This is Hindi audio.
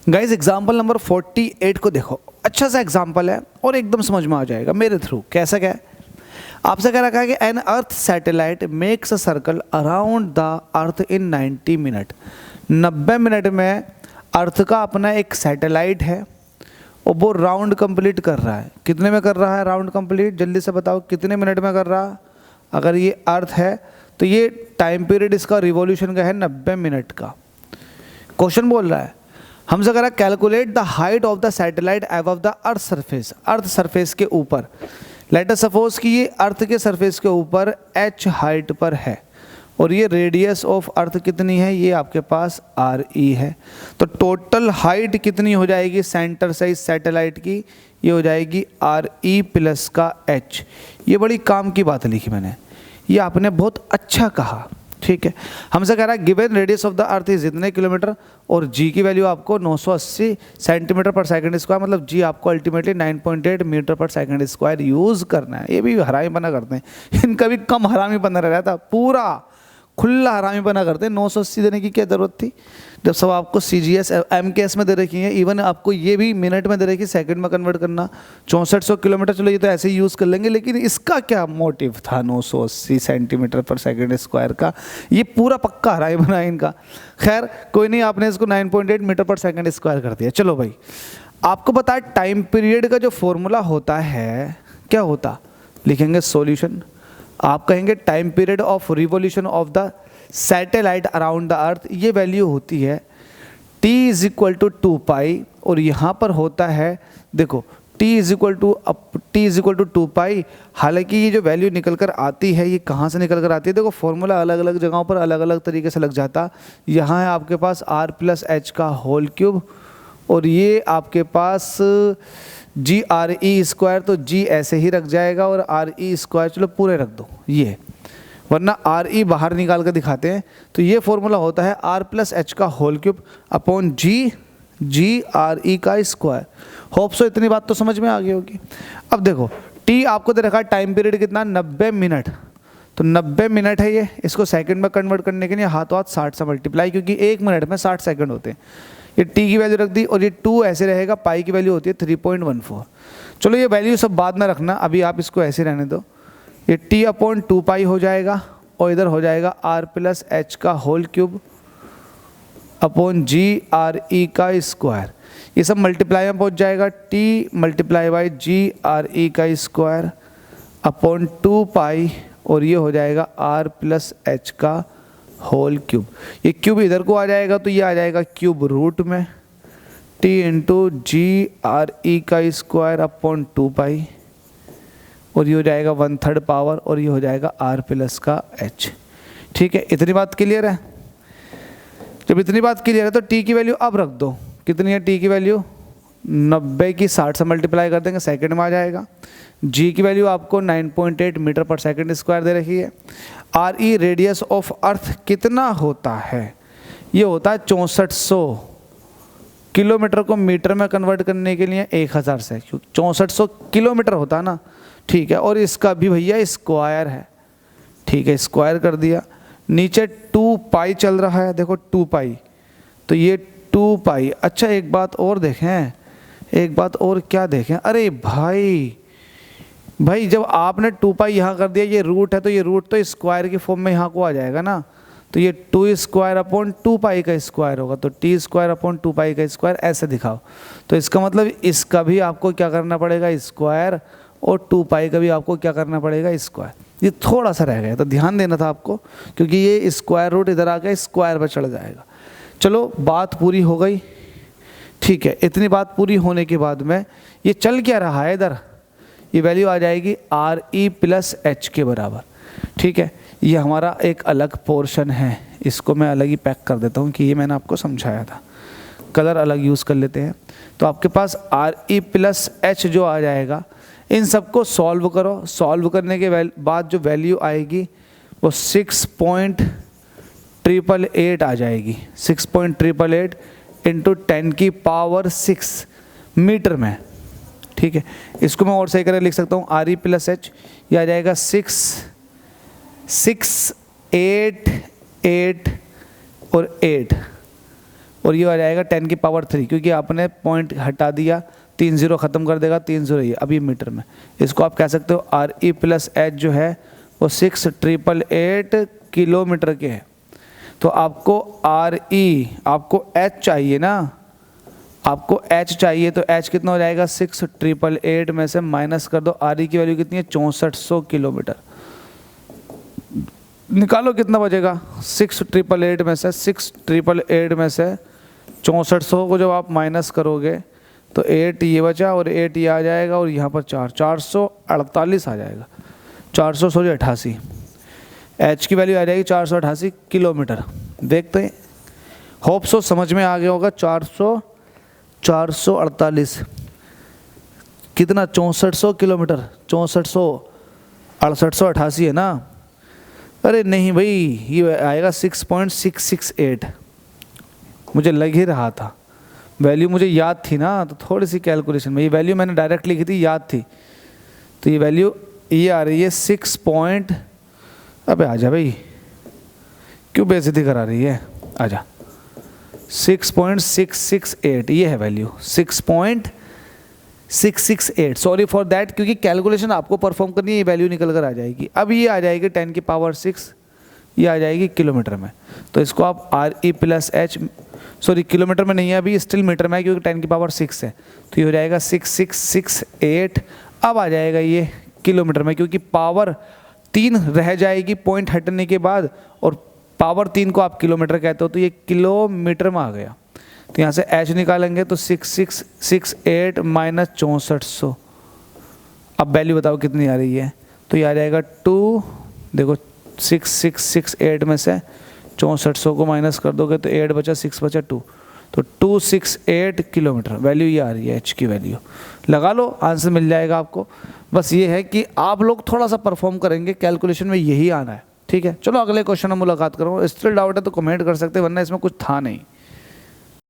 गाइज एग्जाम्पल नंबर 48 को देखो, अच्छा सा एग्जाम्पल है और एकदम समझ में आ जाएगा मेरे थ्रू। कैसा क्या है, आपसे कह रखा है कि an earth satellite makes a circle around the earth in 90 minute. 90 minute में अर्थ का अपना एक सैटेलाइट है और वो राउंड कंप्लीट कर रहा है। कितने में कर रहा है राउंड कंप्लीट, जल्दी से बताओ कितने मिनट में कर रहा। अगर ये अर्थ है तो ये टाइम पीरियड इसका रिवॉल्यूशन का है 90 मिनट का। क्वेश्चन बोल रहा है हमसे कह रहा है calculate the height of the satellite above the earth surface. Earth surface के ऊपर, लेट अस सपोज कि ये अर्थ के सरफेस के ऊपर h हाइट पर है और ये रेडियस ऑफ अर्थ कितनी है, ये आपके पास RE है। तो टोटल हाइट कितनी हो जाएगी सेंटर से इस सैटेलाइट की, ये हो जाएगी RE प्लस का h। ये बड़ी काम की बात लिखी मैंने, ये आपने बहुत अच्छा कहा, ठीक है। हमसे कह रहा है given radius of the earth is इतने किलोमीटर और g की वैल्यू आपको 980 सेंटीमीटर पर सेकंड स्क्वायर, मतलब g आपको अल्टीमेटली 9.8 मीटर पर सेकंड स्क्वायर यूज़ करना है। ये भी हरामी बना करते हैं, इनका भी कम हरामी बना रहा था, पूरा खुला हरामी बना करते हैं। 980 देने की क्या ज़रूरत थी जब सब आपको CGS MKS में दे रखी है, इवन आपको ये भी मिनट में दे रखी, सेकंड में कन्वर्ट करना 6400 किलोमीटर। चलो ये तो ऐसे ही यूज़ कर लेंगे, लेकिन इसका क्या मोटिव था 980 सेंटीमीटर पर सेकंड स्क्वायर का, ये पूरा पक्का हरामी बना है इनका। खैर कोई नहीं, आपने इसको 9.8 मीटर पर सेकंड स्क्वायर कर दिया। चलो भाई, आपको पता है टाइम पीरियड का जो फॉर्मूला होता है क्या होता, लिखेंगे सॉल्यूशन। आप कहेंगे time period of revolution of the satellite around the अर्थ, ये वैल्यू होती है t इज इक्वल टू 2 पाई, और यहाँ पर होता है देखो t इज इक्वल टू 2 पाई। हालांकि ये जो वैल्यू निकल कर आती है, ये कहाँ से निकल कर आती है, देखो फॉर्मूला अलग अलग जगहों पर अलग अलग तरीके से लग जाता। यहाँ है आपके पास r प्लस एच का होल क्यूब, और ये आपके पास GRE स्क्वायर, तो G ऐसे ही रख जाएगा और RE स्क्वायर चलो पूरे रख दो ये, वरना RE बाहर निकाल कर दिखाते हैं। तो ये फॉर्मूला होता है R प्लस एच का होल क्यूब अपॉन GRE का स्क्वायर। होप सो इतनी बात तो समझ में आ गई होगी। अब देखो T आपको दे रखा है टाइम पीरियड कितना 90 मिनट, तो 90 मिनट है ये, इसको सेकंड में कन्वर्ट करने के लिए हाथों हाथ 60 से मल्टीप्लाई, क्योंकि 1 मिनट में 60 सेकंड होते हैं। ये t की वैल्यू रख दी और ये 2 ऐसे रहेगा, पाई की वैल्यू होती है 3.14। चलो ये वैल्यू सब बाद में रखना, अभी आप इसको ऐसे रहने दो। ये t अपॉन 2 पाई हो जाएगा और इधर हो जाएगा r प्लस एच का होल क्यूब अपॉन GRE का स्क्वायर। ये सब मल्टीप्लाई में पहुंच जाएगा, t मल्टीप्लाई बाई GRE का स्क्वायर अपॉन 2 पाई, और ये हो जाएगा r प्लस एच का होल क्यूब। ये क्यूब इधर को आ जाएगा तो ये आ जाएगा क्यूब रूट में t इंटू GRE का स्क्वायर अपॉन 2 पाई, और ये हो जाएगा 1/3 पावर, और ये हो जाएगा r प्लस का h। ठीक है, इतनी बात क्लियर है। जब इतनी बात क्लियर है तो t की वैल्यू अब रख दो, कितनी है t की वैल्यू 90 की 60 से मल्टीप्लाई कर देंगे, सेकंड में आ जाएगा। g की वैल्यू आपको 9.8 मीटर पर सेकंड स्क्वायर दे रखी है। RE रेडियस ऑफ अर्थ कितना होता है, ये होता है 6400 किलोमीटर को मीटर में कन्वर्ट करने के लिए 1000 से, क्योंकि 6400 किलोमीटर होता है ना, ठीक है। और इसका भी भैया स्क्वायर है, ठीक है, स्क्वायर कर दिया। नीचे 2 पाई चल रहा है, देखो 2 पाई, तो ये 2 पाई। अच्छा एक बात और देखें, एक बात और क्या देखें, अरे भाई जब आपने 2 पाई यहाँ कर दिया, ये रूट है तो ये रूट तो स्क्वायर की फॉर्म में यहाँ को आ जाएगा ना, तो ये 2 स्क्वायर अपॉन 2 पाई का स्क्वायर होगा, तो t स्क्वायर अपॉन 2 पाई का स्क्वायर ऐसे दिखाओ। तो इसका मतलब इसका भी आपको क्या करना पड़ेगा स्क्वायर, और 2 पाई का भी आपको क्या करना पड़ेगा स्क्वायर। ये थोड़ा सा रह गया, तो ध्यान देना था आपको, क्योंकि ये स्क्वायर रूट इधर आके स्क्वायर पर चढ़ जाएगा। चलो बात पूरी हो गई, ठीक है। इतनी बात पूरी होने के बाद में ये चल क्या रहा है इधर, ये वैल्यू आ जाएगी RE प्लस एच के बराबर, ठीक है। ये हमारा एक अलग पोर्शन है, इसको मैं अलग ही पैक कर देता हूँ कि ये मैंने आपको समझाया था, कलर अलग यूज़ कर लेते हैं। तो आपके पास RE प्लस एच जो आ जाएगा, इन सबको सॉल्व करो, सॉल्व करने के बाद जो वैल्यू आएगी वो 6.888 आ जाएगी। 6.888 इंटू 10 की पावर 6 मीटर में, ठीक है। इसको मैं और सही करके लिख सकता हूँ RE प्लस एच, ये आ जाएगा 6, 8, 8 और 8 और ये आ जाएगा 10 की पावर 3, क्योंकि आपने पॉइंट हटा दिया, 3 0 ख़त्म कर देगा, 3 0 ये अब ये मीटर में। इसको आप कह सकते हो RE प्लस H जो है वो 6888 किलोमीटर के है। तो आपको RE, आपको H चाहिए ना, आपको H चाहिए, तो H कितना हो जाएगा 6888 में से माइनस कर दो, RE की वैल्यू कितनी है 6400 किलोमीटर। निकालो कितना बचेगा, 6888 में से 6888 में से 6400 को जब आप माइनस करोगे तो 8 ये बचा और 8 ये आ जाएगा और यहाँ पर 448 आ जाएगा, 488। H की वैल्यू आ जाएगी 488 किलोमीटर। देखते हैं, होप सो समझ में आ गया होगा। 448 कितना, 6400 किलोमीटर, 6400, 6888 है ना। अरे नहीं भाई, ये आएगा 6.668, मुझे लग ही रहा था, वैल्यू मुझे याद थी ना, तो थोड़ी सी कैलकुलेशन में ये वैल्यू मैंने डायरेक्ट लिखी थी, याद थी। तो ये वैल्यू ये आ रही है 6 पॉइंट, अबे आजा भाई, क्यों बेइज्जती करा रही है, आजा, 6.668 ये है वैल्यू, 6.668, सॉरी फॉर दैट, क्योंकि कैलकुलेशन आपको परफॉर्म करनी है, ये वैल्यू निकल कर आ जाएगी। अब ये आ जाएगी 10 की पावर 6, ये आ जाएगी किलोमीटर में। तो इसको आप RE plus H, sorry kilometre में नहीं है अभी, स्टिल मीटर में है क्योंकि 10 की पावर 6 है, तो ये हो जाएगा 6668। अब आ जाएगा ये किलोमीटर में, क्योंकि पावर 3 रह जाएगी पॉइंट हटने के बाद, और पावर 3 को आप किलोमीटर कहते हो, तो ये किलोमीटर में आ गया। तो यहाँ से H निकालेंगे तो 6668 माइनस 6400, अब वैल्यू बताओ कितनी आ रही है, तो ये आ जाएगा 2, देखो 6668 में से 6400 को माइनस कर दोगे तो 8 बचा, 6 बचा 2, तो 268 किलोमीटर वैल्यू ये आ रही है H की वैल्यू। लगा लो, आंसर मिल जाएगा आपको। बस ये है कि आप लोग थोड़ा सा परफॉर्म करेंगे, कैलकुलेशन में यही आना है, ठीक है। चलो अगले क्वेश्चन में मुलाकात करूँ, स्टिल डाउट है तो कमेंट कर सकते हैं, वरना इसमें कुछ था नहीं।